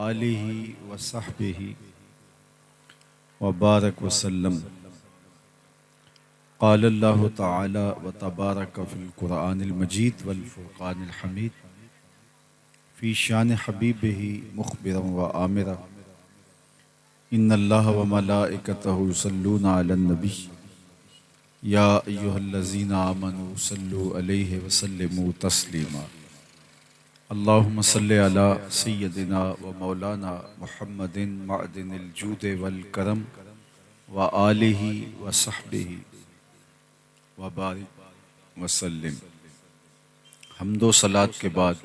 آلہ وصحبہ وبارک وسلم۔ قال اللہ تعالی وتبارک فی القرآن المجید والفرقان الحمید فی شان حبیبہ مخبرا وآمرا ان اللہ وملائکتہ یصلون علی النبی یا ایہا الذین آمنوا صلوا علیہ وسلموا تسلیما۔ اللہم صلی علی سیدنا و مولانا محمد معدن الجود والکرم وآلہ وصحبہ وبارک وسلم۔ حمد و صلاۃ کے بعد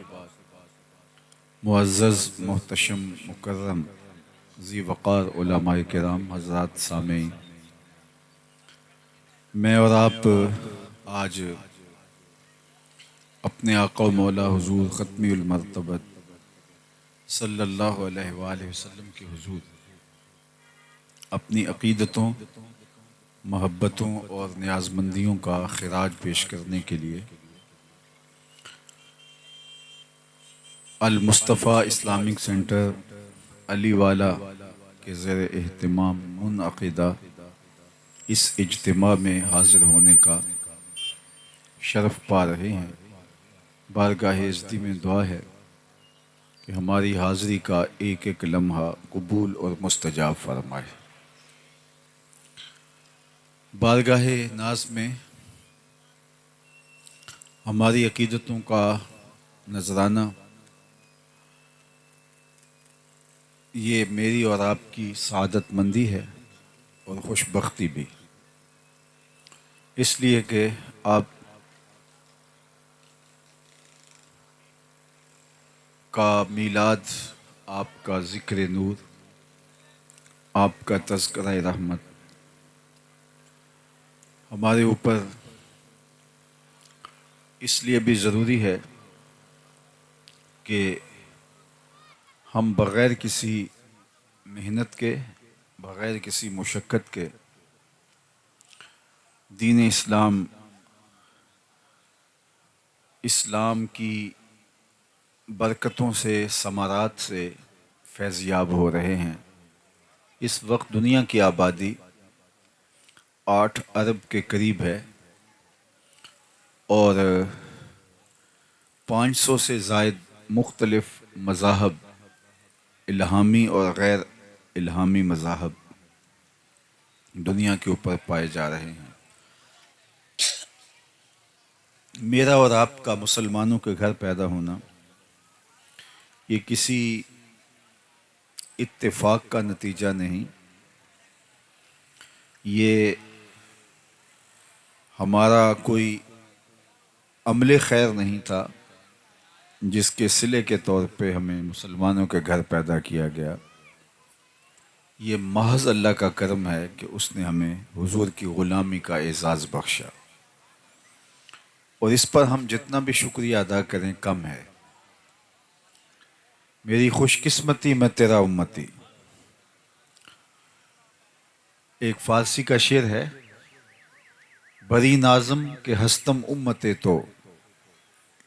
معزز محتشم مکرم ذی وقار علماء کرام حضرات سامعین، میں اور آپ آج اپنے آقا و مولا حضور ختمی المرتبت صلی اللہ علیہ وآلہ وسلم کے حضور اپنی عقیدتوں، محبتوں اور نیازمندیوں کا خراج پیش کرنے کے لیے المصطفیٰ اسلامک سینٹر علی والا کے زیر اہتمام منعقدہ اس اجتماع میں حاضر ہونے کا شرف پا رہے ہیں۔ بارگاہ عزتی میں دعا ہے کہ ہماری حاضری کا ایک ایک لمحہ قبول اور مستجاب فرمائے۔ بارگاہ ناز میں ہماری عقیدتوں کا نذرانہ یہ میری اور آپ کی سعادت مندی ہے اور خوش بختی بھی، اس لیے کہ آپ کا میلاد، آپ کا ذکر نور، آپ کا تذکرہ رحمت ہمارے اوپر اس لیے بھی ضروری ہے کہ ہم بغیر کسی محنت کے، بغیر کسی مشقت کے دین اسلام کی برکتوں سے، ثمرات سے فیض یاب ہو رہے ہیں۔ اس وقت دنیا کی آبادی 8 ارب کے قریب ہے اور 500 سے زائد مختلف مذاہب، الہامی اور غیر الہامی مذاہب دنیا کے اوپر پائے جا رہے ہیں۔ میرا اور آپ کا مسلمانوں کے گھر پیدا ہونا یہ کسی اتفاق کا نتیجہ نہیں، یہ ہمارا کوئی عمل خیر نہیں تھا جس کے صلے کے طور پہ ہمیں مسلمانوں کے گھر پیدا کیا گیا۔ یہ محض اللہ کا کرم ہے کہ اس نے ہمیں حضور کی غلامی کا اعزاز بخشا، اور اس پر ہم جتنا بھی شکریہ ادا کریں کم ہے۔ میری خوش قسمتی میں تیرا امتی، ایک فارسی کا شعر ہے، بری نازم کے ہستم امتے تو،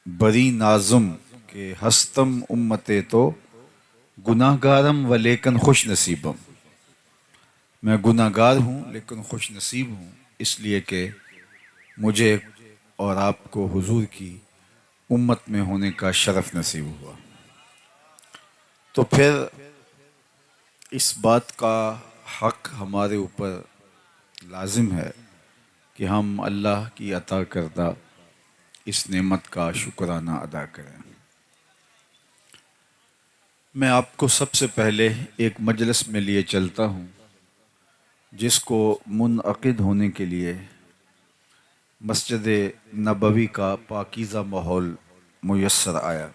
بری نازم کے ہستم امتے تو، گناہ گارم و لیکن خوش نصیبم۔ میں گناہ گار ہوں لیکن خوش نصیب ہوں، اس لیے کہ مجھے اور آپ کو حضور کی امت میں ہونے کا شرف نصیب ہوا۔ تو پھر اس بات کا حق ہمارے اوپر لازم ہے کہ ہم اللہ کی عطا کردہ اس نعمت کا شکرانہ ادا کریں۔ میں آپ کو سب سے پہلے ایک مجلس میں لیے چلتا ہوں جس کو منعقد ہونے کے لیے مسجد نبوی کا پاکیزہ ماحول میسر آیا،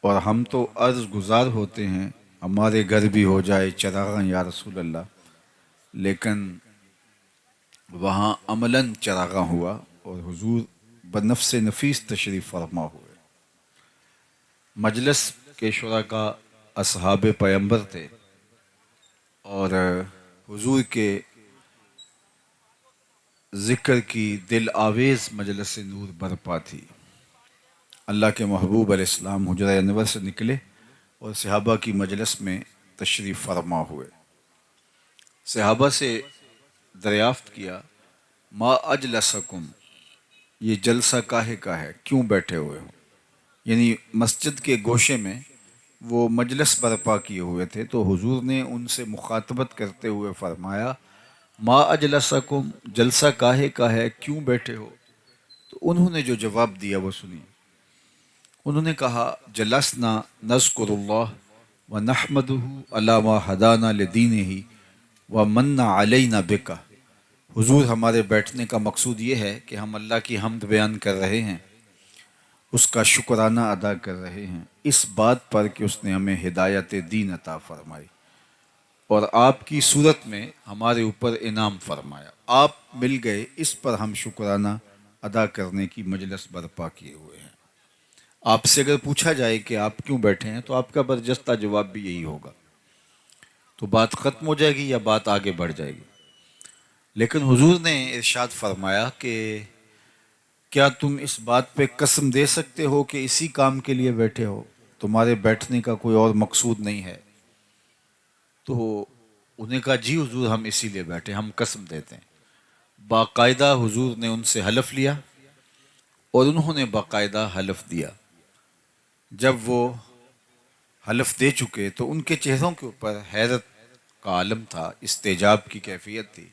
اور ہم تو عرض گزار ہوتے ہیں ہمارے گھر بھی ہو جائے چراغاں یا رسول اللہ، لیکن وہاں عملاً چراغاں ہوا اور حضور بنفس نفیس تشریف فرما ہوئے۔ مجلس کے شرکاء اصحاب پیمبر تھے اور حضور کے ذکر کی دل آویز مجلس نور برپا تھی۔ اللہ کے محبوب علیہ السلام حجرہ انور سے نکلے اور صحابہ کی مجلس میں تشریف فرما ہوئے۔ صحابہ سے دریافت کیا ما اجلسکم، یہ جلسہ کاہے کا ہے، کیوں بیٹھے ہوئے ہو؟ یعنی مسجد کے گوشے میں وہ مجلس برپا کیے ہوئے تھے، تو حضور نے ان سے مخاطبت کرتے ہوئے فرمایا ما اجلسکم، جلسہ کاہے کا ہے، کیوں بیٹھے ہو؟ تو انہوں نے جو جواب دیا وہ سنیے۔ انہوں نے کہا جلسنا نذکر اللہ ونحمدہ علی ما ہدانا لدینہ ومن علینا بک۔ حضور ہمارے بیٹھنے کا مقصود یہ ہے کہ ہم اللہ کی حمد بیان کر رہے ہیں، اس کا شکرانہ ادا کر رہے ہیں اس بات پر کہ اس نے ہمیں ہدایت دین عطا فرمائی اور آپ کی صورت میں ہمارے اوپر انعام فرمایا، آپ مل گئے، اس پر ہم شکرانہ ادا کرنے کی مجلس برپا کیے ہوئے ہیں۔ آپ سے اگر پوچھا جائے کہ آپ کیوں بیٹھے ہیں تو آپ کا برجستہ جواب بھی یہی ہوگا، تو بات ختم ہو جائے گی یا بات آگے بڑھ جائے گی۔ لیکن حضور نے ارشاد فرمایا کہ کیا تم اس بات پہ قسم دے سکتے ہو کہ اسی کام کے لیے بیٹھے ہو، تمہارے بیٹھنے کا کوئی اور مقصود نہیں ہے؟ تو انہیں کہا جی حضور ہم اسی لیے بیٹھے، ہم قسم دیتے ہیں۔ باقاعدہ حضور نے ان سے حلف لیا اور انہوں نے باقاعدہ حلف دیا۔ جب وہ حلف دے چکے تو ان کے چہروں کے اوپر حیرت کا عالم تھا، استعجاب کی کیفیت تھی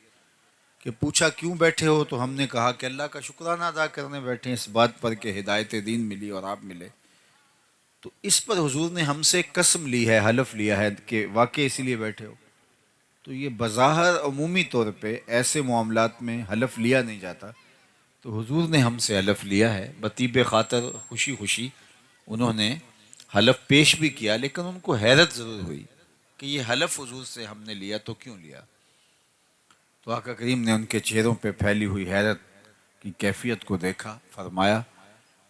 کہ پوچھا کیوں بیٹھے ہو؟ تو ہم نے کہا کہ اللہ کا شکرانہ ادا کرنے بیٹھے ہیں اس بات پر کہ ہدایت دین ملی اور آپ ملے۔ تو اس پر حضور نے ہم سے قسم لی ہے، حلف لیا ہے کہ واقع اسی لیے بیٹھے ہو۔ تو یہ بظاہر عمومی طور پہ ایسے معاملات میں حلف لیا نہیں جاتا، تو حضور نے ہم سے حلف لیا ہے، بطیب خاطر خوشی خوشی انہوں نے حلف پیش بھی کیا، لیکن ان کو حیرت ضرور ہوئی کہ یہ حلف حضور سے ہم نے لیا تو کیوں لیا؟ تو آقا کریم نے ان کے چہروں پہ پھیلی ہوئی حیرت کی کیفیت کو دیکھا، فرمایا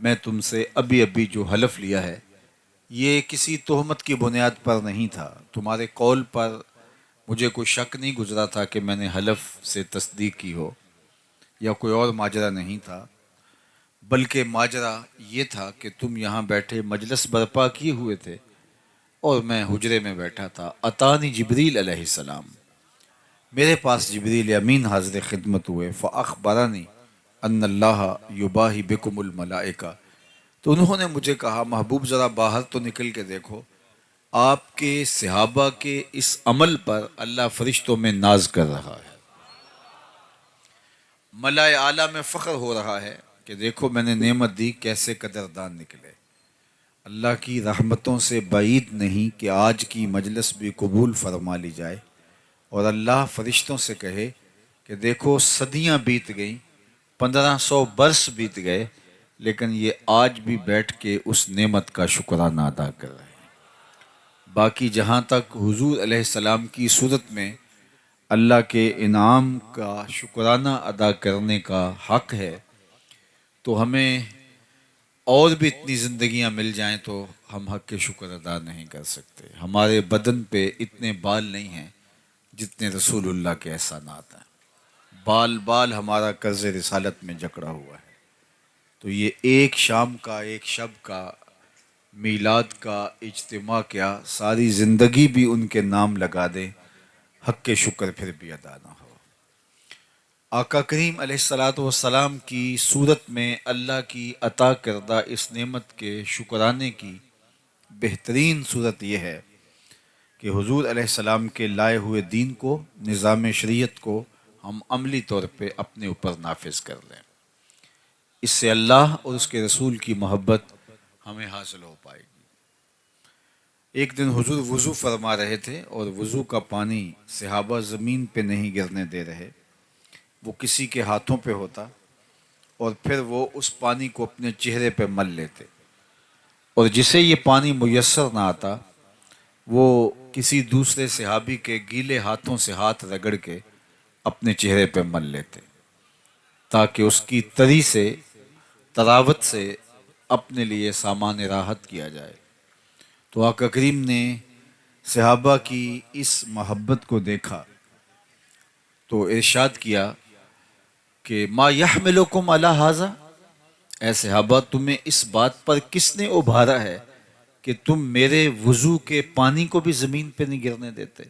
میں تم سے ابھی ابھی جو حلف لیا ہے یہ کسی تہمت کی بنیاد پر نہیں تھا، تمہارے قول پر مجھے کوئی شک نہیں گزرا تھا کہ میں نے حلف سے تصدیق کی ہو، یا کوئی اور ماجرا نہیں تھا، بلکہ ماجرا یہ تھا کہ تم یہاں بیٹھے مجلس برپا کیے ہوئے تھے اور میں حجرے میں بیٹھا تھا، اتانی جبریل علیہ السلام، میرے پاس جبریل امین حاضر خدمت ہوئے، فاخبرنی ان اللہ یباہی بکم الملائکہ، تو انہوں نے مجھے کہا محبوب ذرا باہر تو نکل کے دیکھو، آپ کے صحابہ کے اس عمل پر اللہ فرشتوں میں ناز کر رہا ہے، ملائے اعلیٰ میں فخر ہو رہا ہے کہ دیکھو میں نے نعمت دی، کیسے قدردان نکلے۔ اللہ کی رحمتوں سے بعید نہیں کہ آج کی مجلس بھی قبول فرما لی جائے اور اللہ فرشتوں سے کہے کہ دیکھو صدیاں بیت گئیں، 1500 برس بیت گئے، لیکن یہ آج بھی بیٹھ کے اس نعمت کا شکرانہ ادا کر رہے ہیں۔ باقی جہاں تک حضور علیہ السلام کی صورت میں اللہ کے انعام کا شکرانہ ادا کرنے کا حق ہے، تو ہمیں اور بھی اتنی زندگیاں مل جائیں تو ہم حق کے شکر ادا نہیں کر سکتے۔ ہمارے بدن پہ اتنے بال نہیں ہیں جتنے رسول اللہ کے احسانات ہیں، بال بال ہمارا قرض رسالت میں جکڑا ہوا ہے۔ تو یہ ایک شام کا، ایک شب کا، میلاد کا اجتماع کیا، ساری زندگی بھی ان کے نام لگا دیں، حق کے شکر پھر بھی ادا نہ ہو۔ آقا کریم علیہ الصلاۃ والسلام کی صورت میں اللہ کی عطا کردہ اس نعمت کے شکرانے کی بہترین صورت یہ ہے کہ حضور علیہ السلام کے لائے ہوئے دین کو، نظام شریعت کو ہم عملی طور پہ اپنے اوپر نافذ کر لیں، اس سے اللہ اور اس کے رسول کی محبت ہمیں حاصل ہو پائے گی۔ ایک دن حضور وضو فرما رہے تھے اور وضو کا پانی صحابہ زمین پہ نہیں گرنے دے رہے، وہ کسی کے ہاتھوں پہ ہوتا اور پھر وہ اس پانی کو اپنے چہرے پہ مل لیتے، اور جسے یہ پانی میسر نہ آتا وہ کسی دوسرے صحابی کے گیلے ہاتھوں سے ہاتھ رگڑ کے اپنے چہرے پہ مل لیتے تاکہ اس کی تری سے، تراوت سے اپنے لیے سامان راحت کیا جائے۔ تو آقا کریم نے صحابہ کی اس محبت کو دیکھا تو ارشاد کیا کہ ما یحملکم علی ھذا، اے صحابہ تمہیں اس بات پر کس نے ابھارا ہے کہ تم میرے وضو کے پانی کو بھی زمین پہ نہیں گرنے دیتے،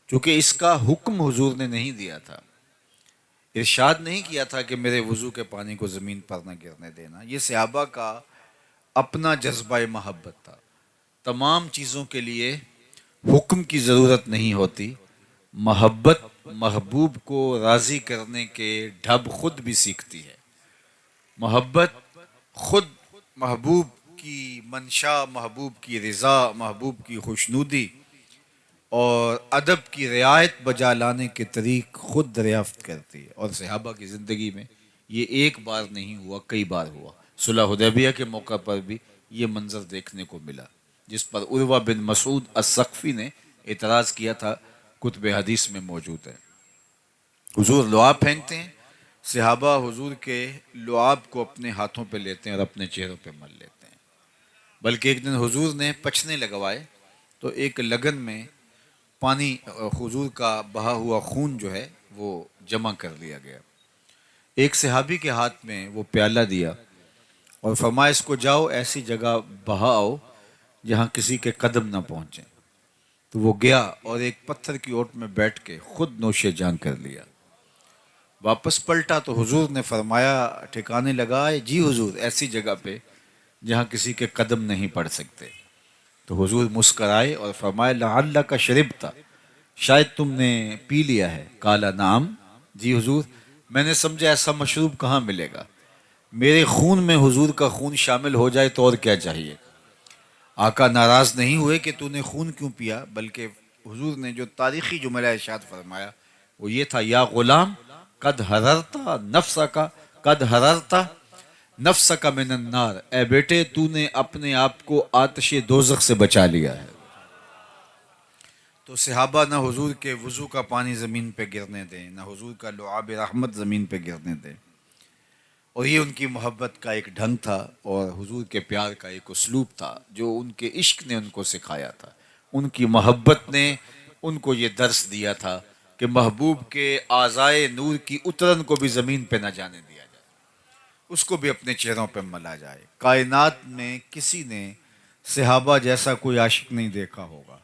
چونکہ اس کا حکم حضور نے نہیں دیا تھا، ارشاد نہیں کیا تھا کہ میرے وضو کے پانی کو زمین پر نہ گرنے دینا۔ یہ صحابہ کا اپنا جذبہ محبت تھا۔ تمام چیزوں کے لیے حکم کی ضرورت نہیں ہوتی، محبت محبوب کو راضی کرنے کے ڈھب خود بھی سیکھتی ہے۔ محبت خود محبوب کی منشا، محبوب کی رضا، محبوب کی خوشنودی اور ادب کی رعایت بجا لانے کے طریق خود دریافت کرتی ہے۔ اور صحابہ کی زندگی میں یہ ایک بار نہیں ہوا، کئی بار ہوا۔ صلح حدیبیہ کے موقع پر بھی یہ منظر دیکھنے کو ملا، جس پر عروہ بن مسعود الثقفی نے اعتراض کیا تھا، کتب حدیث میں موجود ہے۔ حضور لعاب پھینکتے ہیں، صحابہ حضور کے لعاب کو اپنے ہاتھوں پہ لیتے ہیں اور اپنے چہروں پہ مل لیتے ہیں۔ بلکہ ایک دن حضور نے پچھنے لگوائے تو ایک لگن میں پانی، حضور کا بہا ہوا خون جو ہے وہ جمع کر لیا گیا۔ ایک صحابی کے ہاتھ میں وہ پیالہ دیا اور فرمایا اس کو جاؤ ایسی جگہ بہاؤ جہاں کسی کے قدم نہ پہنچیں۔ تو وہ گیا اور ایک پتھر کی اوٹ میں بیٹھ کے خود نوش جان کر لیا۔ واپس پلٹا تو حضور نے فرمایا، ٹھکانے لگائے؟ جی حضور، ایسی جگہ پہ جہاں کسی کے قدم نہیں پڑ سکتے۔ تو حضور مسکرائے اور فرمایا، لعلک شربت، شاید تم نے پی لیا ہے۔ قال نعم، جی حضور، میں نے سمجھا ایسا مشروب کہاں ملے گا، میرے خون میں حضور کا خون شامل ہو جائے تو اور کیا چاہیے۔ آقا ناراض نہیں ہوئے کہ تو نے خون کیوں پیا، بلکہ حضور نے جو تاریخی جملہ ارشاد فرمایا وہ یہ تھا، یا غلام قد حررت نفسک، قد حررت نفسک من النار، اے بیٹے تو نے اپنے آپ کو آتش دوزخ سے بچا لیا ہے۔ تو صحابہ نہ حضور کے وضو کا پانی زمین پہ گرنے دیں، نہ حضور کا لعاب رحمت زمین پہ گرنے دیں، اور یہ ان کی محبت کا ایک ڈھنگ تھا اور حضور کے پیار کا ایک اسلوب تھا جو ان کے عشق نے ان کو سکھایا تھا۔ ان کی محبت نے ان کو یہ درس دیا تھا کہ محبوب کے اعضائے نور کی اترن کو بھی زمین پہ نہ جانے دیا جائے، اس کو بھی اپنے چہروں پہ ملا جائے۔ کائنات میں کسی نے صحابہ جیسا کوئی عاشق نہیں دیکھا ہوگا،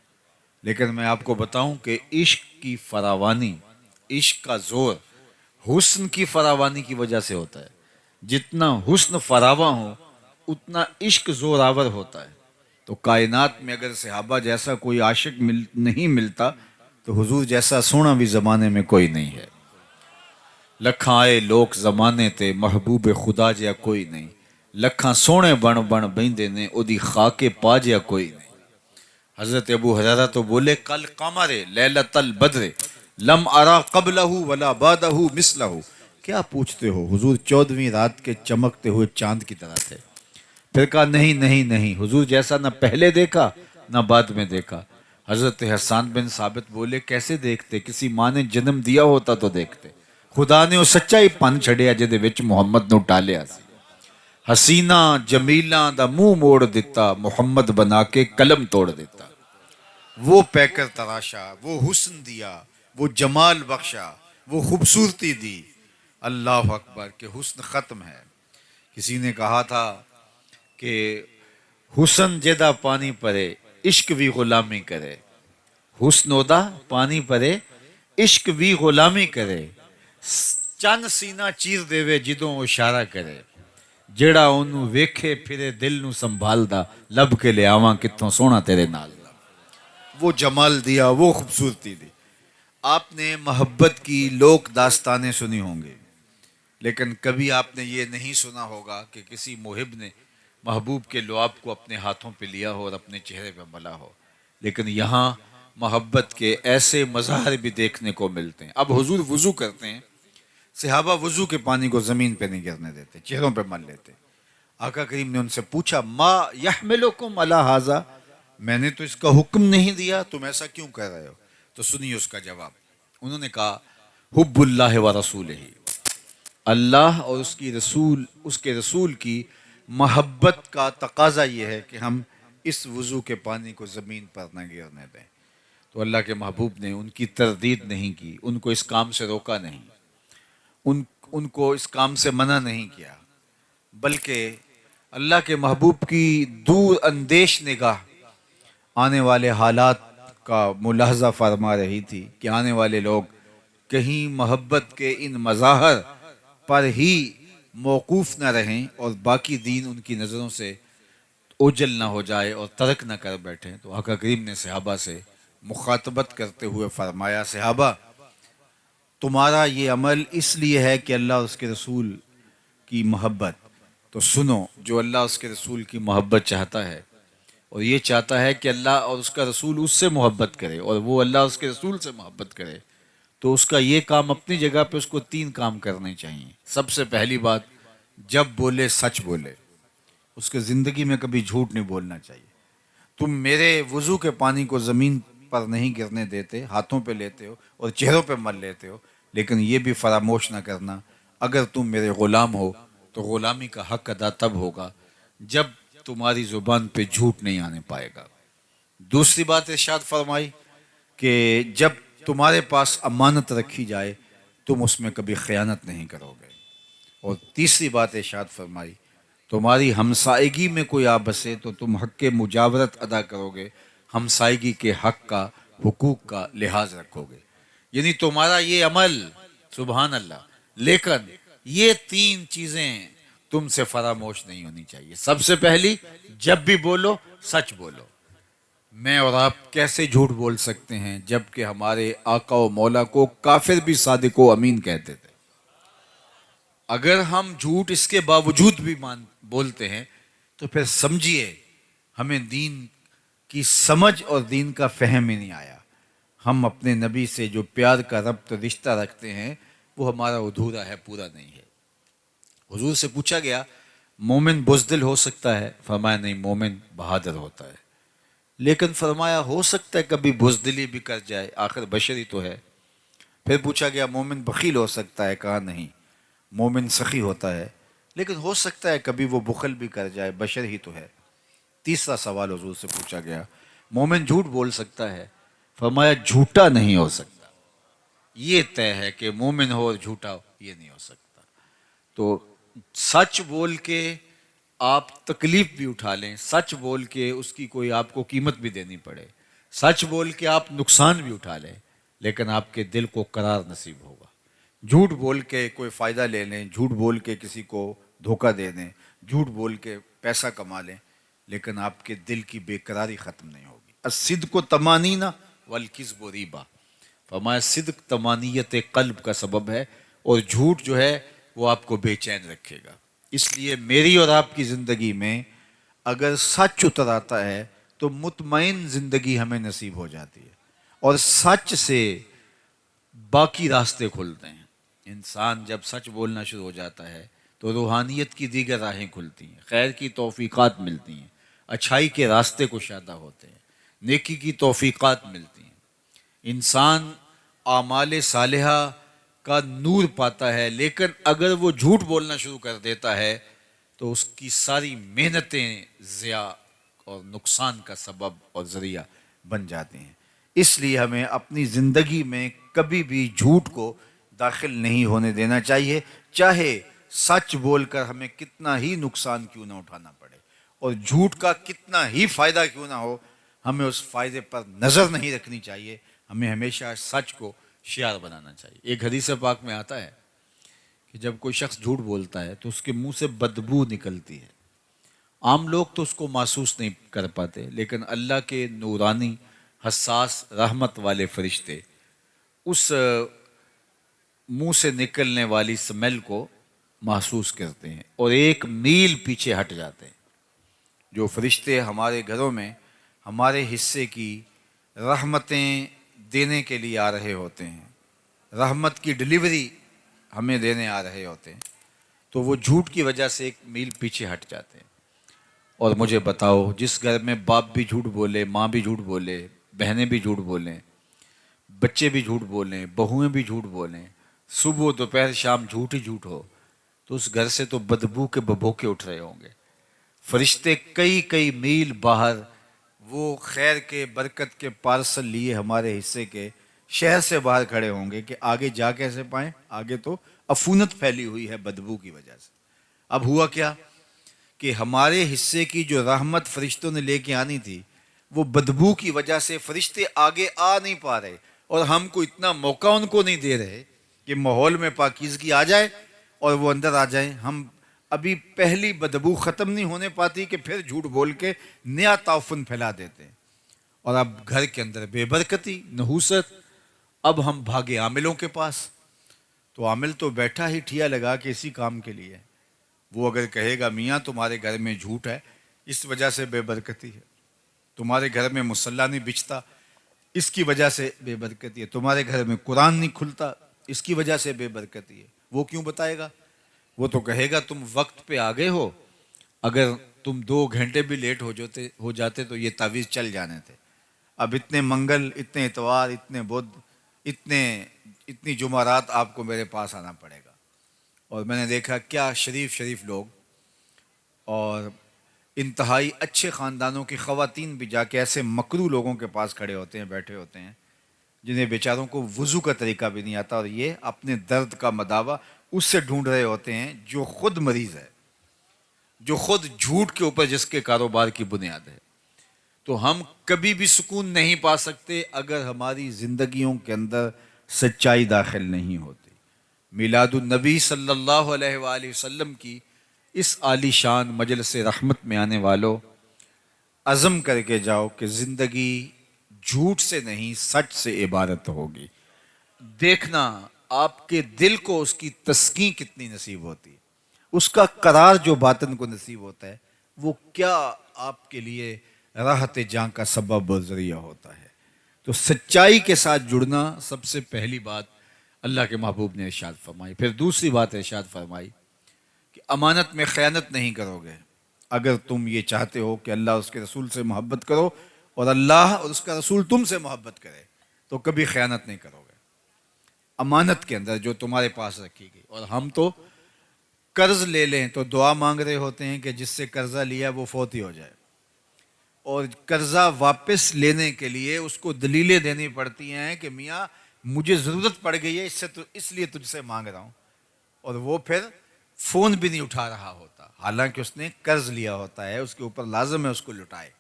لیکن میں آپ کو بتاؤں کہ عشق کی فراوانی، عشق کا زور حسن کی فراوانی کی وجہ سے ہوتا ہے۔ جتنا حسن فراواں ہو اتنا عشق زور آور ہوتا ہے۔ تو کائنات میں اگر صحابہ جیسا کوئی عاشق نہیں ملتا تو حضور جیسا سونا بھی زمانے میں کوئی نہیں ہے۔ لکھاں آئے لوک زمانے تے محبوب خدا جیا کوئی نہیں، لکھاں سونے بن بن بیندے نے اودی خاک پا جیا کوئی نہیں۔ حضرت ابو ہریرہ تو بولے، کل قمر لیلۃ البدر لم ارا قبلہ ولا بعدہ مثلہ۔ کیا پوچھتے ہو، حضور 14ویں رات کے چمکتے ہوئے چاند کی طرح تھے۔ پھر کہا نہیں نہیں نہیں، حضور جیسا نہ پہلے دیکھا نہ بعد میں دیکھا۔ حضرت حسان بن ثابت بولے، کیسے دیکھتے، کسی ماں نے جنم دیا ہوتا تو دیکھتے۔ خدا نے وہ سچائی پن چھڑیا جدے وچ محمد نو ٹالیا سی۔ حسینہ جمیلاں دا منہ موڑ دیتا، محمد بنا کے قلم توڑ دیتا۔ وہ پیکر تراشا، وہ حسن دیا، وہ جمال بخشا، وہ خوبصورتی دی۔ اللہ اکبر کہ حسن ختم ہے۔ کسی نے کہا تھا کہ حسن جدا پانی پرے عشق بھی غلامی کرے، حسن ادا پانی پرے عشق بھی غلامی کرے، چند سینہ چیر دے وے جدوں اشارہ کرے، جڑا انہوں ویکھے پھرے دل نو سنبھالدا، لب کے لے آواں کتھوں سونا تیرے نال۔ وہ جمال دیا، وہ خوبصورتی دی۔ آپ نے محبت کی لوک داستانیں سنی ہوں گی، لیکن کبھی آپ نے یہ نہیں سنا ہوگا کہ کسی محب نے محبوب کے لعاب کو اپنے ہاتھوں پہ لیا ہو اور اپنے چہرے پہ ملا ہو۔ لیکن یہاں محبت کے ایسے مظاہر بھی دیکھنے کو ملتے ہیں۔ اب حضور وضو کرتے ہیں، صحابہ وضو کے پانی کو زمین پہ نہیں گرنے دیتے، چہروں پہ مل لیتے۔ آقا کریم نے ان سے پوچھا، ما یحملکم علی ھذا، میں نے تو اس کا حکم نہیں دیا، تم ایسا کیوں کر رہے ہو؟ تو سنیے اس کا جواب۔ انہوں نے کہا، حب اللہ و رسولہ، اللہ اور اس کے رسول کی محبت کا تقاضا یہ ہے کہ ہم اس وضو کے پانی کو زمین پر نہ گرنے دیں۔ تو اللہ کے محبوب نے ان کی تردید نہیں کی، ان کو اس کام سے روکا نہیں، ان کو اس کام سے منع نہیں کیا، بلکہ اللہ کے محبوب کی دور اندیش نگاہ آنے والے حالات کا ملاحظہ فرما رہی تھی کہ آنے والے لوگ کہیں محبت کے ان مظاہر پر ہی موقوف نہ رہیں اور باقی دین ان کی نظروں سے اوجل نہ ہو جائے اور ترک نہ کر بیٹھیں۔ تو آقا کریم نے صحابہ سے مخاطبت کرتے ہوئے فرمایا، صحابہ تمہارا یہ عمل اس لیے ہے کہ اللہ اور اس کے رسول کی محبت، تو سنو جو اللہ اور اس کے رسول کی محبت چاہتا ہے اور یہ چاہتا ہے کہ اللہ اور اس کا رسول اس سے محبت کرے اور وہ اللہ اور اس کے رسول سے محبت کرے، تو اس کا یہ کام اپنی جگہ پہ اس کو 3 کام کرنے چاہیے۔ سب سے پہلی بات، جب بولے سچ بولے، اس کے زندگی میں کبھی جھوٹ نہیں بولنا چاہیے۔ تم میرے وضو کے پانی کو زمین پر نہیں گرنے دیتے، ہاتھوں پہ لیتے ہو اور چہروں پہ مل لیتے ہو، لیکن یہ بھی فراموش نہ کرنا اگر تم میرے غلام ہو تو غلامی کا حق ادا تب ہوگا جب تمہاری زبان پہ جھوٹ نہیں آنے پائے گا۔ دوسری بات ارشاد فرمائی کہ جب تمہارے پاس امانت رکھی جائے تم اس میں کبھی خیانت نہیں کرو گے۔ اور تیسری بات ارشاد فرمائی، تمہاری ہمسائیگی میں کوئی آ بسے تو تم حق کے مجاورت ادا کرو گے، ہمسائیگی کے حق کا، حقوق کا لحاظ رکھو گے۔ یعنی تمہارا یہ عمل، سبحان اللہ، لیکن یہ 3 چیزیں تم سے فراموش نہیں ہونی چاہیے۔ سب سے پہلی، جب بھی بولو سچ بولو۔ میں اور آپ کیسے جھوٹ بول سکتے ہیں جبکہ ہمارے آقا و مولا کو کافر بھی صادق و امین کہتے تھے؟ اگر ہم جھوٹ اس کے باوجود بھی بولتے ہیں تو پھر سمجھیے ہمیں دین کی سمجھ اور دین کا فہم ہی نہیں آیا۔ ہم اپنے نبی سے جو پیار کا ربط رشتہ رکھتے ہیں وہ ہمارا ادھورا ہے، پورا نہیں ہے۔ حضور سے پوچھا گیا مومن بزدل ہو سکتا ہے؟ فرمایا نہیں، مومن بہادر ہوتا ہے۔ لیکن فرمایا ہو سکتا ہے کبھی بزدلی بھی کر جائے، آخر بشر ہی تو ہے۔ پھر پوچھا گیا مومن بخیل ہو سکتا ہے؟ کہا نہیں، مومن سخی ہوتا ہے، لیکن ہو سکتا ہے کبھی وہ بخل بھی کر جائے، بشر ہی تو ہے۔ تیسرا سوال حضور سے پوچھا گیا مومن جھوٹ بول سکتا ہے؟ فرمایا جھوٹا نہیں ہو سکتا، یہ طے ہے کہ مومن ہو اور جھوٹا ہو یہ نہیں ہو سکتا۔ تو سچ بول کے آپ تکلیف بھی اٹھا لیں، سچ بول کے اس کی کوئی آپ کو قیمت بھی دینی پڑے، سچ بول کے آپ نقصان بھی اٹھا لیں، لیکن آپ کے دل کو قرار نصیب ہوگا۔ جھوٹ بول کے کوئی فائدہ لے لیں، جھوٹ بول کے کسی کو دھوکہ دے دیں، جھوٹ بول کے پیسہ کما لیں، لیکن آپ کے دل کی بے قراری ختم نہیں ہوگی۔ الصدق طمانینہ والکذب ریبہ، فرمایا صدق طمانیت قلب کا سبب ہے اور جھوٹ جو ہے وہ آپ کو بے چین رکھے گا۔ اس لیے میری اور آپ کی زندگی میں اگر سچ اتر آتا ہے تو مطمئن زندگی ہمیں نصیب ہو جاتی ہے، اور سچ سے باقی راستے کھلتے ہیں۔ انسان جب سچ بولنا شروع ہو جاتا ہے تو روحانیت کی دیگر راہیں کھلتی ہیں، خیر کی توفیقات ملتی ہیں، اچھائی کے راستے کشادہ ہوتے ہیں، نیکی کی توفیقات ملتی ہیں، انسان اعمال صالحہ کا نور پاتا ہے۔ لیکن اگر وہ جھوٹ بولنا شروع کر دیتا ہے تو اس کی ساری محنتیں ضیاع اور نقصان کا سبب اور ذریعہ بن جاتی ہیں۔ اس لیے ہمیں اپنی زندگی میں کبھی بھی جھوٹ کو داخل نہیں ہونے دینا چاہیے، چاہے سچ بول کر ہمیں کتنا ہی نقصان کیوں نہ اٹھانا پڑے اور جھوٹ کا کتنا ہی فائدہ کیوں نہ ہو، ہمیں اس فائدے پر نظر نہیں رکھنی چاہیے، ہمیں ہمیشہ سچ کو شعار بنانا چاہیے۔ ایک حدیث پاک میں آتا ہے کہ جب کوئی شخص جھوٹ بولتا ہے تو اس کے منہ سے بدبو نکلتی ہے۔ عام لوگ تو اس کو محسوس نہیں کر پاتے، لیکن اللہ کے نورانی حساس رحمت والے فرشتے اس منہ سے نکلنے والی سمیل کو محسوس کرتے ہیں اور 1 میل پیچھے ہٹ جاتے ہیں۔ جو فرشتے ہمارے گھروں میں ہمارے حصے کی رحمتیں دینے کے لیے آ رہے ہوتے ہیں، رحمت کی ڈلیوری ہمیں دینے آ رہے ہوتے ہیں، تو وہ جھوٹ کی وجہ سے 1 میل پیچھے ہٹ جاتے ہیں۔ اور مجھے بتاؤ، جس گھر میں باپ بھی جھوٹ بولے، ماں بھی جھوٹ بولے، بہنیں بھی جھوٹ بولیں، بچے بھی جھوٹ بولیں، بہویں بھی جھوٹ بولیں، صبح دوپہر شام جھوٹ ہی جھوٹ ہو، تو اس گھر سے تو بدبو کے ببوکے اٹھ رہے ہوں گے۔ فرشتے کئی میل باہر وہ خیر کے برکت کے پارسل لیے ہمارے حصے کے شہر سے باہر کھڑے ہوں گے کہ آگے جا کیسے پائیں، آگے تو عفونت پھیلی ہوئی ہے بدبو کی وجہ سے۔ اب ہوا کیا کہ ہمارے حصے کی جو رحمت فرشتوں نے لے کے آنی تھی وہ بدبو کی وجہ سے فرشتے آگے آ نہیں پا رہے، اور ہم کو اتنا موقع ان کو نہیں دے رہے کہ ماحول میں پاکیزگی آ جائے اور وہ اندر آ جائیں۔ ہم ابھی پہلی بدبو ختم نہیں ہونے پاتی کہ پھر جھوٹ بول کے نیا تعفن پھیلا دیتے ہیں، اور اب گھر کے اندر بے برکتی، نحوست۔ اب ہم بھاگے عاملوں کے پاس، تو عامل تو بیٹھا ہی ٹھیا لگا کہ اسی کام کے لیے، وہ اگر کہے گا میاں تمہارے گھر میں جھوٹ ہے اس وجہ سے بے برکتی ہے، تمہارے گھر میں مصلی نہیں بچتا اس کی وجہ سے بے برکتی ہے، تمہارے گھر میں قرآن نہیں کھلتا اس کی وجہ سے بے برکتی ہے، وہ کیوں بتائے گا؟ وہ تو کہے گا تم وقت پہ آگے ہو، اگر تم 2 گھنٹے بھی لیٹ ہو جاتے تو یہ تعویذ چل جانے تھے۔ اب اتنے منگل، اتنے اتوار، اتنے بدھ، اتنی جمعرات آپ کو میرے پاس آنا پڑے گا۔ اور میں نے دیکھا کیا شریف لوگ اور انتہائی اچھے خاندانوں کی خواتین بھی جا کے ایسے مکرو لوگوں کے پاس کھڑے ہوتے ہیں، بیٹھے ہوتے ہیں، جنہیں بیچاروں کو وضو کا طریقہ بھی نہیں آتا، اور یہ اپنے درد کا مداوا اس سے ڈھونڈ رہے ہوتے ہیں جو خود مریض ہے، جو خود جھوٹ کے اوپر جس کے کاروبار کی بنیاد ہے۔ تو ہم کبھی بھی سکون نہیں پا سکتے اگر ہماری زندگیوں کے اندر سچائی داخل نہیں ہوتی۔ میلاد النبی صلی اللہ علیہ وآلہ وسلم کی اس عالی شان مجلس رحمت میں آنے والوں، عزم کر کے جاؤ کہ زندگی جھوٹ سے نہیں سچ سے عبارت ہوگی۔ دیکھنا آپ کے دل کو اس کی تسکین کتنی نصیب ہوتی ہے، اس کا قرار جو باطن کو نصیب ہوتا ہے وہ کیا آپ کے لیے راحت جاں کا سبب و ذریعہ ہوتا ہے۔ تو سچائی کے ساتھ جڑنا سب سے پہلی بات اللہ کے محبوب نے ارشاد فرمائی۔ پھر دوسری بات ارشاد فرمائی کہ امانت میں خیانت نہیں کرو گے۔ اگر تم یہ چاہتے ہو کہ اللہ اس کے رسول سے محبت کرو اور اللہ اور اس کا رسول تم سے محبت کرے تو کبھی خیانت نہیں کرو گے امانت کے اندر جو تمہارے پاس رکھی گئی۔ اور ہم تو قرض لے لیں تو دعا مانگ رہے ہوتے ہیں کہ جس سے قرضہ لیا وہ فوت ہی ہو جائے، اور قرضہ واپس لینے کے لیے اس کو دلیلیں دینی پڑتی ہیں کہ میاں مجھے ضرورت پڑ گئی ہے اس لیے تجھ سے مانگ رہا ہوں، اور وہ پھر فون بھی نہیں اٹھا رہا ہوتا، حالانکہ اس نے قرض لیا ہوتا ہے، اس کے اوپر لازم ہے اس کو لٹائے۔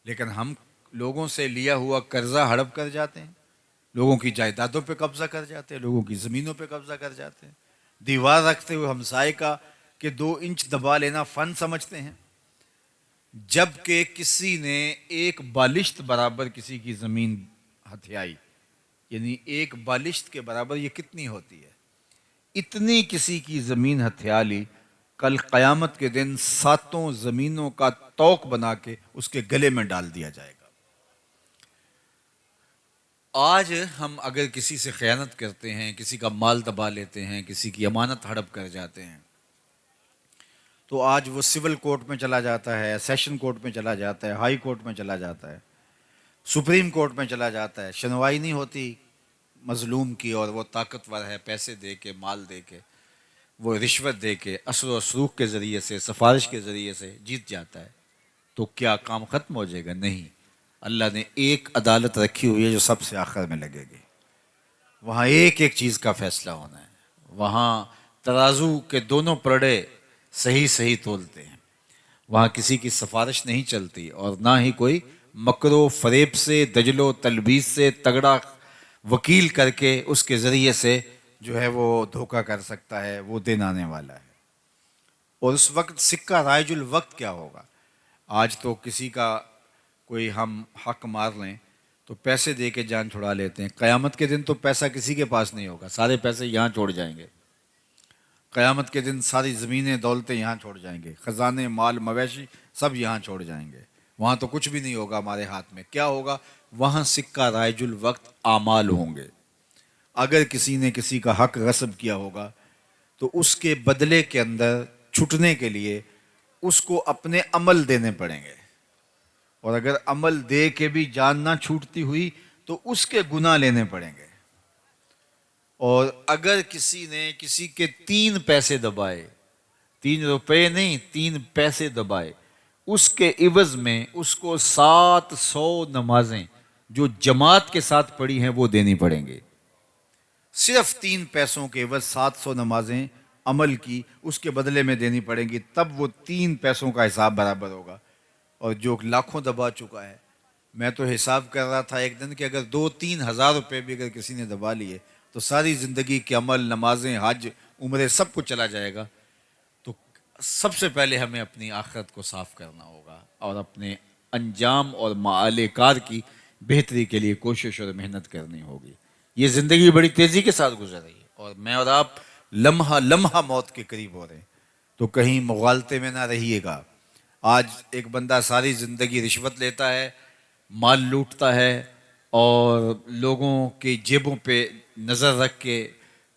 لیکن ہم لوگوں سے لیا ہوا قرضہ ہڑپ کر جاتے ہیں، لوگوں کی جائیدادوں پہ قبضہ کر جاتے ہیں، لوگوں کی زمینوں پہ قبضہ کر جاتے ہیں، دیوار رکھتے ہوئے ہمسائے کا کہ 2 انچ دبا لینا فن سمجھتے ہیں، جبکہ کسی نے 1 بالشت برابر کسی کی زمین ہتھیائی، یعنی 1 بالشت کے برابر یہ کتنی ہوتی ہے، اتنی کسی کی زمین ہتھیا لی، کل قیامت کے دن 7 زمینوں کا توق بنا کے اس کے گلے میں ڈال دیا جائے گا۔ آج ہم اگر کسی سے خیانت کرتے ہیں، کسی کا مال دبا لیتے ہیں، کسی کی امانت ہڑپ کر جاتے ہیں، تو آج وہ سول کورٹ میں چلا جاتا ہے، سیشن کورٹ میں چلا جاتا ہے، ہائی کورٹ میں چلا جاتا ہے، سپریم کورٹ میں چلا جاتا ہے، سنوائی نہیں ہوتی مظلوم کی، اور وہ طاقتور ہے، پیسے دے کے، مال دے کے، وہ رشوت دے کے، اثر و سلوک کے ذریعے سے، سفارش کے ذریعے سے جیت جاتا ہے، تو کیا کام ختم ہو جائے گا؟ نہیں، اللہ نے ایک عدالت رکھی ہوئی ہے جو سب سے آخر میں لگے گی، وہاں ایک ایک چیز کا فیصلہ ہونا ہے، وہاں ترازو کے دونوں پلڑے صحیح تولتے ہیں، وہاں کسی کی سفارش نہیں چلتی، اور نہ ہی کوئی مکر و فریب سے، دجل و تلبیس سے تگڑا وکیل کر کے اس کے ذریعے سے جو ہے وہ دھوکہ کر سکتا ہے، وہ دن آنے والا ہے۔ اور اس وقت سکہ رائج الوقت کیا ہوگا؟ آج تو کسی کا کوئی ہم حق مار لیں تو پیسے دے کے جان چھڑا لیتے ہیں، قیامت کے دن تو پیسہ کسی کے پاس نہیں ہوگا، سارے پیسے یہاں چھوڑ جائیں گے، قیامت کے دن ساری زمینیں دولتیں یہاں چھوڑ جائیں گے، خزانے مال مویشی سب یہاں چھوڑ جائیں گے، وہاں تو کچھ بھی نہیں ہوگا ہمارے ہاتھ میں۔ کیا ہوگا؟ وہاں سکہ رائج الوقت اعمال ہوں گے۔ اگر کسی نے کسی کا حق غصب کیا ہوگا تو اس کے بدلے کے اندر چھٹنے کے لیے اس کو اپنے عمل دینے پڑیں گے، اور اگر عمل دے کے بھی جان نہ چھوٹتی ہوئی تو اس کے گناہ لینے پڑیں گے۔ اور اگر کسی نے کسی کے 3 پیسے دبائے، 3 روپے نہیں، 3 پیسے دبائے، اس کے عوض میں اس کو 700 نمازیں جو جماعت کے ساتھ پڑھی ہیں وہ دینی پڑیں گے۔ صرف 3 پیسوں کے عوض 700 نمازیں عمل کی اس کے بدلے میں دینی پڑیں گی، تب وہ 3 پیسوں کا حساب برابر ہوگا۔ اور جو لاکھوں دبا چکا ہے، میں تو حساب کر رہا تھا ایک دن کہ اگر 2-3 ہزار روپے بھی اگر کسی نے دبا لیے تو ساری زندگی کے عمل، نمازیں، حج، عمرے سب کچھ چلا جائے گا۔ تو سب سے پہلے ہمیں اپنی آخرت کو صاف کرنا ہوگا اور اپنے انجام اور معال کار کی بہتری کے لیے کوشش اور محنت کرنی ہوگی۔ یہ زندگی بڑی تیزی کے ساتھ گزر رہی ہے اور میں اور آپ لمحہ لمحہ موت کے قریب ہو رہے ہیں، تو کہیں مغالطے میں نہ رہیے گا۔ آج ایک بندہ ساری زندگی رشوت لیتا ہے، مال لوٹتا ہے اور لوگوں کی جیبوں پہ نظر رکھ کے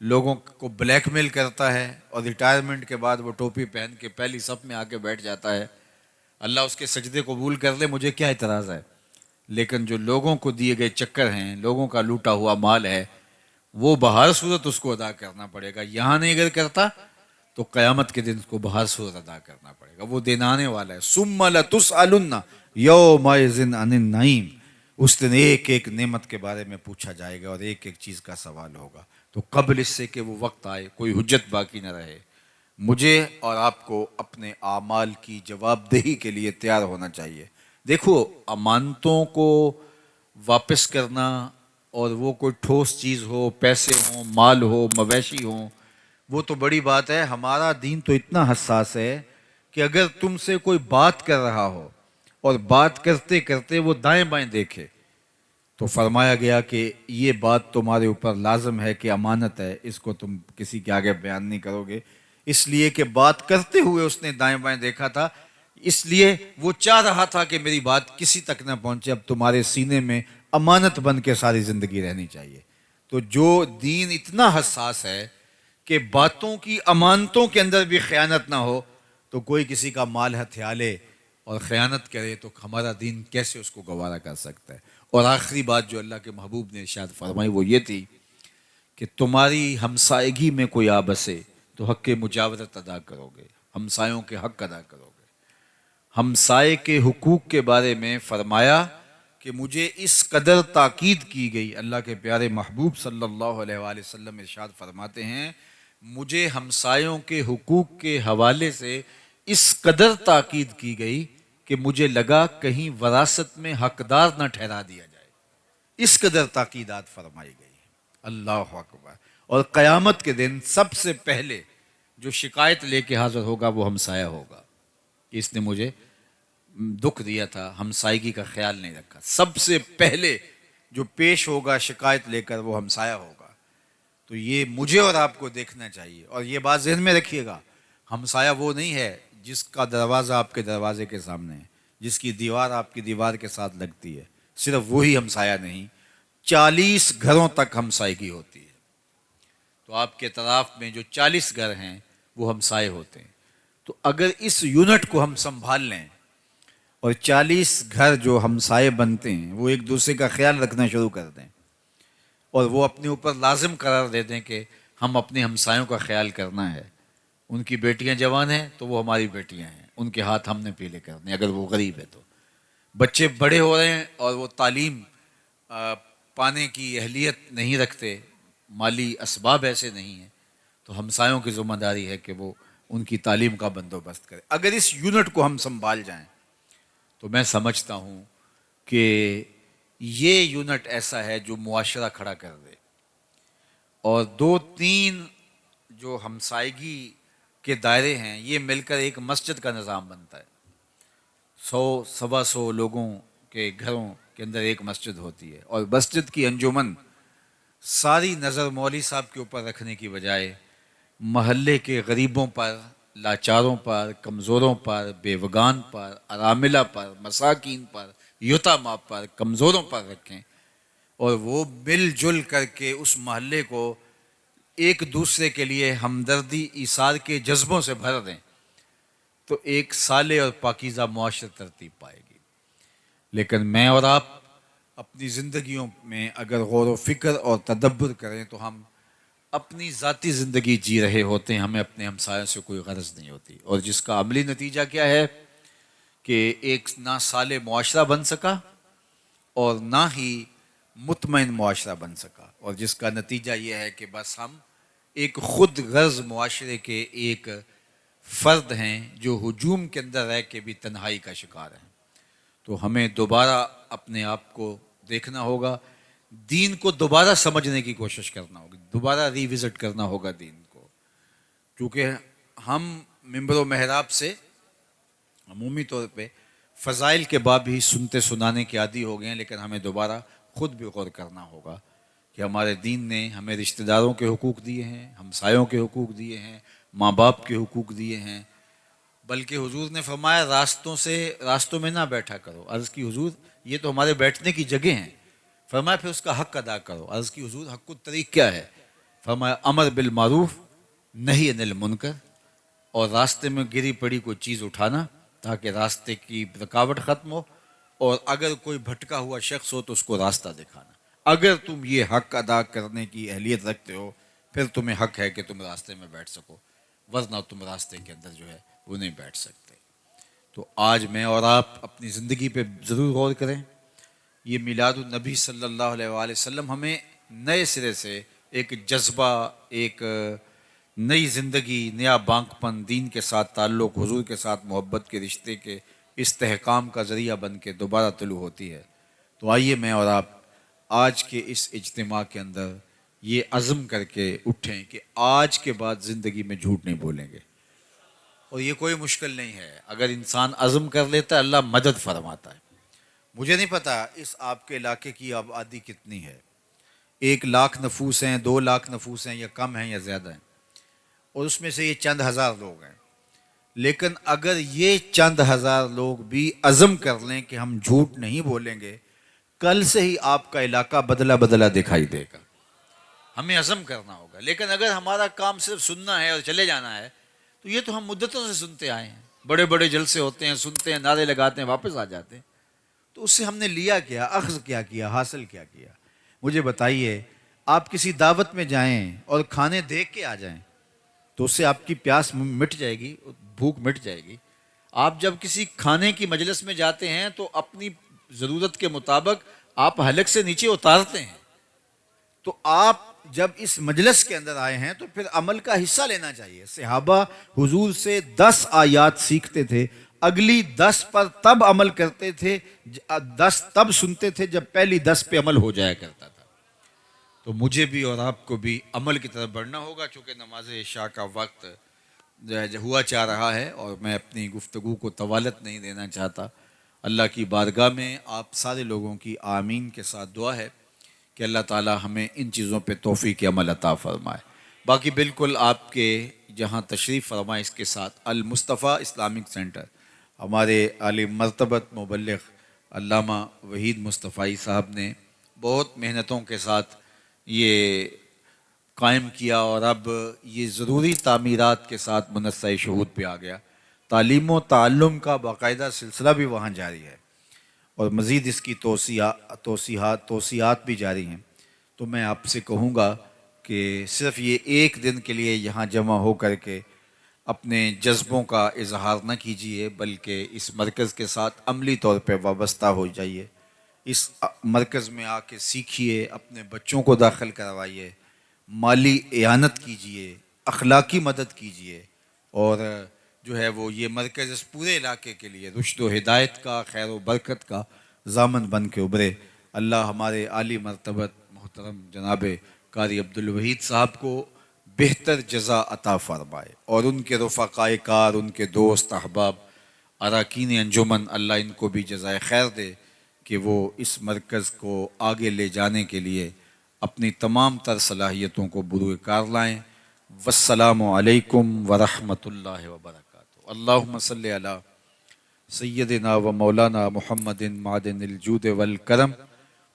لوگوں کو بلیک میل کرتا ہے، اور ریٹائرمنٹ کے بعد وہ ٹوپی پہن کے پہلی صف میں آ کے بیٹھ جاتا ہے۔ اللہ اس کے سجدے قبول کر لے، مجھے کیا اعتراض ہے؟ لیکن جو لوگوں کو دیے گئے چکر ہیں، لوگوں کا لوٹا ہوا مال ہے، وہ بہر صورت اس کو ادا کرنا پڑے گا۔ یہاں نہیں اگر کرتا تو قیامت کے دن اس کو بہر صورت ادا کرنا پڑے گا۔ وہ دن آنے والا ہے، ثم لتسألن یومئذ عن النعیم۔ اس دن ایک ایک نعمت کے بارے میں پوچھا جائے گا اور ایک ایک چیز کا سوال ہوگا۔ تو قبل اس سے کہ وہ وقت آئے، کوئی حجت باقی نہ رہے، مجھے اور آپ کو اپنے اعمال کی جواب دہی کے لیے تیار ہونا چاہیے۔ دیکھو، امانتوں کو واپس کرنا، اور وہ کوئی ٹھوس چیز ہو، پیسے ہوں، مال ہو، مویشی ہوں، وہ تو بڑی بات ہے۔ ہمارا دین تو اتنا حساس ہے کہ اگر تم سے کوئی بات کر رہا ہو اور بات کرتے کرتے وہ دائیں بائیں دیکھے تو فرمایا گیا کہ یہ بات تمہارے اوپر لازم ہے کہ امانت ہے، اس کو تم کسی کے آگے بیان نہیں کرو گے، اس لیے کہ بات کرتے ہوئے اس نے دائیں بائیں دیکھا تھا، اس لیے وہ چاہ رہا تھا کہ میری بات کسی تک نہ پہنچے۔ اب تمہارے سینے میں امانت بن کے ساری زندگی رہنی چاہیے۔ تو جو دین اتنا حساس ہے کہ باتوں کی، امانتوں کے اندر بھی خیانت نہ ہو، تو کوئی کسی کا مال ہتھیا لے اور خیانت کرے تو ہمارا دین کیسے اس کو گوارا کر سکتا ہے؟ اور آخری بات جو اللہ کے محبوب نے ارشاد فرمائی وہ یہ تھی کہ تمہاری ہمسائیگی میں کوئی آ بسے تو حق مجاورت ادا کرو گے، ہمسایوں کے حق ادا کرو گے۔ ہمسائے کے حقوق کے بارے میں فرمایا کہ مجھے اس قدر تاکید کی گئی، اللہ کے پیارے محبوب صلی اللہ علیہ وآلہ وسلم ارشاد فرماتے ہیں، مجھے ہمسایوں کے حقوق کے حوالے سے اس قدر تاکید کی گئی کہ مجھے لگا کہیں وراثت میں حقدار نہ ٹھہرا دیا جائے، اس قدر تاکیدات فرمائی گئی۔ اللہ اکبر۔ اور قیامت کے دن سب سے پہلے جو شکایت لے کے حاضر ہوگا وہ ہمسایہ ہوگا کہ اس نے مجھے دکھ دیا تھا، ہمسائیگی کا خیال نہیں رکھا۔ سب سے پہلے جو پیش ہوگا شکایت لے کر وہ ہمسایہ ہوگا۔ تو یہ مجھے اور آپ کو دیکھنا چاہیے، اور یہ بات ذہن میں رکھیے گا، ہمسایہ وہ نہیں ہے جس کا دروازہ آپ کے دروازے کے سامنے ہے، جس کی دیوار آپ کی دیوار کے ساتھ لگتی ہے، صرف وہی ہمسایہ نہیں، 40 گھروں تک ہمسائیگی ہوتی ہے۔ تو آپ کے طرف میں جو 40 گھر ہیں وہ ہمسائے ہوتے ہیں۔ تو اگر اس یونٹ کو ہم سنبھال لیں اور 40 گھر جو ہمسائے بنتے ہیں وہ ایک دوسرے کا خیال رکھنا شروع کر دیں، اور وہ اپنے اوپر لازم قرار دے دیں کہ ہم اپنے ہمسایوں کا خیال کرنا ہے، ان کی بیٹیاں جوان ہیں تو وہ ہماری بیٹیاں ہیں، ان کے ہاتھ ہم نے پیلے کرنے، اگر وہ غریب ہے تو۔ بچے بڑے ہو رہے ہیں اور وہ تعلیم پانے کی اہلیت نہیں رکھتے، مالی اسباب ایسے نہیں ہیں، تو ہمسایوں کی ذمہ داری ہے کہ وہ ان کی تعلیم کا بندوبست کرے۔ اگر اس یونٹ کو ہم سنبھال جائیں تو میں سمجھتا ہوں کہ یہ یونٹ ایسا ہے جو معاشرہ کھڑا کر دے، اور 2-3 جو ہمسائیگی کے دائرے ہیں یہ مل کر ایک مسجد کا نظام بنتا ہے۔ 100-125 لوگوں کے گھروں کے اندر ایک مسجد ہوتی ہے، اور مسجد کی انجمن ساری نظر مولوی صاحب کے اوپر رکھنے کی بجائے محلے کے غریبوں پر، لاچاروں پر، کمزوروں پر، بیوگان پر، اراملہ پر، مساکین پر، یتامہ پر، کمزوروں پر رکھیں، اور وہ مل جل کر کے اس محلے کو ایک دوسرے کے لیے ہمدردی ایثار کے جذبوں سے بھر دیں، تو ایک صالح اور پاکیزہ معاشرہ ترتیب پائے گی۔ لیکن میں اور آپ اپنی زندگیوں میں اگر غور و فکر اور تدبر کریں تو ہم اپنی ذاتی زندگی جی رہے ہوتے ہیں، ہمیں اپنے ہمسایوں سے کوئی غرض نہیں ہوتی، اور جس کا عملی نتیجہ کیا ہے کہ ایک نہ صالح معاشرہ بن سکا اور نہ ہی مطمئن معاشرہ بن سکا، اور جس کا نتیجہ یہ ہے کہ بس ہم ایک خود غرض معاشرے کے ایک فرد ہیں جو ہجوم کے اندر رہ کے بھی تنہائی کا شکار ہیں. تو ہمیں دوبارہ اپنے آپ کو دیکھنا ہوگا، دین کو دوبارہ سمجھنے کی کوشش کرنا ہوگی، دوبارہ ریوزٹ کرنا ہوگا دین کو. کیونکہ ہم ممبر و محراب سے عمومی طور پہ فضائل کے باب ہی سنتے سنانے کے عادی ہو گئے ہیں، لیکن ہمیں دوبارہ خود بھی غور کرنا ہوگا کہ ہمارے دین نے ہمیں رشتہ داروں کے حقوق دیے ہیں، ہمسایوں کے حقوق دیے ہیں، ماں باپ کے حقوق دیے ہیں. بلکہ حضور نے فرمایا راستوں میں نہ بیٹھا کرو. عرض کی حضور یہ تو ہمارے بیٹھنے کی جگہ ہیں. فرمایا پھر اس کا حق ادا کرو. عرض کی حضور حق الطریق کیا ہے؟ فرمایا امر بالمعروف نہی عن المنکر، اور راستے میں گری پڑی کوئی چیز اٹھانا تاکہ راستے کی رکاوٹ ختم ہو، اور اگر کوئی بھٹکا ہوا شخص ہو تو اس کو راستہ دکھانا. اگر تم یہ حق ادا کرنے کی اہلیت رکھتے ہو پھر تمہیں حق ہے کہ تم راستے میں بیٹھ سکو، ورنہ تم راستے کے اندر جو ہے وہ نہیں بیٹھ سکتے. تو آج میں اور آپ اپنی زندگی پہ ضرور غور کریں. یہ میلاد النبی صلی اللہ علیہ وآلہ وسلم ہمیں نئے سرے سے ایک جذبہ، ایک نئی زندگی، نیا بانک پن، دین کے ساتھ تعلق، حضور کے ساتھ محبت کے رشتے کے استحکام کا ذریعہ بن کے دوبارہ طلوع ہوتی ہے. تو آئیے میں اور آپ آج کے اس اجتماع کے اندر یہ عزم کر کے اٹھیں کہ آج کے بعد زندگی میں جھوٹ نہیں بولیں گے. اور یہ کوئی مشکل نہیں ہے، اگر انسان عزم کر لیتا ہے اللہ مدد فرماتا ہے. مجھے نہیں پتا اس آپ کے علاقے کی آبادی کتنی ہے، 1,00,000 نفوس ہیں، 2,00,000 نفوس ہیں، یا کم ہیں یا زیادہ ہیں، اور اس میں سے یہ چند ہزار لوگ ہیں. لیکن اگر یہ چند ہزار لوگ بھی عزم کر لیں کہ ہم جھوٹ نہیں بولیں گے، کل سے ہی آپ کا علاقہ بدلا بدلا دکھائی دے گا. ہمیں عزم کرنا ہوگا. لیکن اگر ہمارا کام صرف سننا ہے اور چلے جانا ہے تو یہ تو ہم مدتوں سے سنتے آئے ہیں، بڑے بڑے جلسے ہوتے ہیں، سنتے ہیں، نعرے لگاتے ہیں، واپس آ جاتے ہیں. تو اس سے ہم نے لیا کیا، اخذ کیا کیا، حاصل کیا کیا؟ مجھے بتائیے، آپ کسی دعوت میں جائیں اور کھانے دیکھ کے آ جائیں تو اس سے آپ کی پیاس مٹ جائے گی، بھوک مٹ جائے گی. آپ جب کسی کھانے کی مجلس میں جاتے ہیں تو اپنی ضرورت کے مطابق آپ حلق سے نیچے اتارتے ہیں. تو آپ جب اس مجلس کے اندر آئے ہیں تو پھر عمل کا حصہ لینا چاہیے. صحابہ حضور سے 10 آیات سیکھتے تھے، اگلی 10 پر تب عمل کرتے تھے، 10 تب سنتے تھے جب پہلی 10 پہ عمل ہو جایا کرتا تھا. تو مجھے بھی اور آپ کو بھی عمل کی طرف بڑھنا ہوگا، چونکہ نماز عشاء کا وقت ہوا چاہ رہا ہے اور میں اپنی گفتگو کو طوالت نہیں دینا چاہتا. اللہ کی بارگاہ میں آپ سارے لوگوں کی آمین کے ساتھ دعا ہے کہ اللہ تعالی ہمیں ان چیزوں پہ توفیق عمل عطا فرمائے. باقی بالکل آپ کے جہاں تشریف فرمائے اس کے ساتھ المصطفیٰ اسلامک سینٹر، ہمارے عالی مرتبت مبلغ علامہ وحید مصطفی صاحب نے بہت محنتوں کے ساتھ یہ قائم کیا، اور اب یہ ضروری تعمیرات کے ساتھ منصہ شہود پہ آ گیا. تعلیم و تعلم کا باقاعدہ سلسلہ بھی وہاں جاری ہے، اور مزید اس کی توسیعات بھی جاری ہیں. تو میں آپ سے کہوں گا کہ صرف یہ ایک دن کے لیے یہاں جمع ہو کر کے اپنے جذبوں کا اظہار نہ کیجیے، بلکہ اس مرکز کے ساتھ عملی طور پہ وابستہ ہو جائیے. اس مرکز میں آ کے سیکھیے، اپنے بچوں کو داخل کروائیے، مالی اعانت کیجیے، اخلاقی مدد کیجیے، اور جو ہے وہ یہ مرکز اس پورے علاقے کے لیے رشد و ہدایت کا، خیر و برکت کا ضامن بن کے ابھرے. اللہ ہمارے عالی مرتبت محترم جناب قاری عبدالوحید صاحب کو بہتر جزا عطا فرمائے، اور ان کے رفقائے کار، ان کے دوست احباب، اراکین انجمن، اللہ ان کو بھی جزائے خیر دے کہ وہ اس مرکز کو آگے لے جانے کے لیے اپنی تمام تر صلاحیتوں کو بروئے کار لائیں. والسلام علیکم ورحمۃ اللہ وبرکاتہ. اللہم صلی علی سیدنا و مولانا محمد معدن الجود والکرم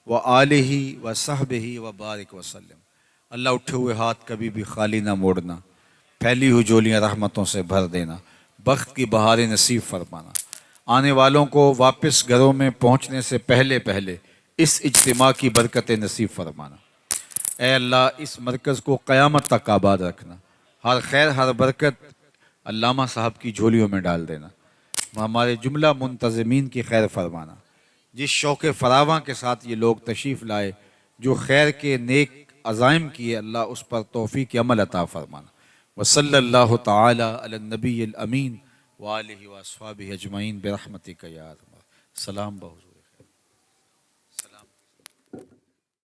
و آلہ و صحبہ و بارک وسلم. اللہ اٹھے ہوئے ہاتھ کبھی بھی خالی نہ موڑنا، پھیلی ہوئی جولیاں رحمتوں سے بھر دینا، بخت کی بہاریں نصیب فرمانا، آنے والوں کو واپس گھروں میں پہنچنے سے پہلے پہلے اس اجتماع کی برکتیں نصیب فرمانا. اے اللہ اس مرکز کو قیامت تک آباد رکھنا، ہر خیر ہر برکت علامہ صاحب کی جھولیوں میں ڈال دینا، ہمارے جملہ منتظمین کی خیر فرمانا. جس شوق فراواں کے ساتھ یہ لوگ تشریف لائے، جو خیر کے نیک عزائم کیے اللہ اس پر توفیق عمل عطا فرمانا۔ وصلی اللہ تعالی علی النبی الامین وآلہ واصحابہ اجمعین برحمتک یا ارحم الراحمین۔ سلام بہو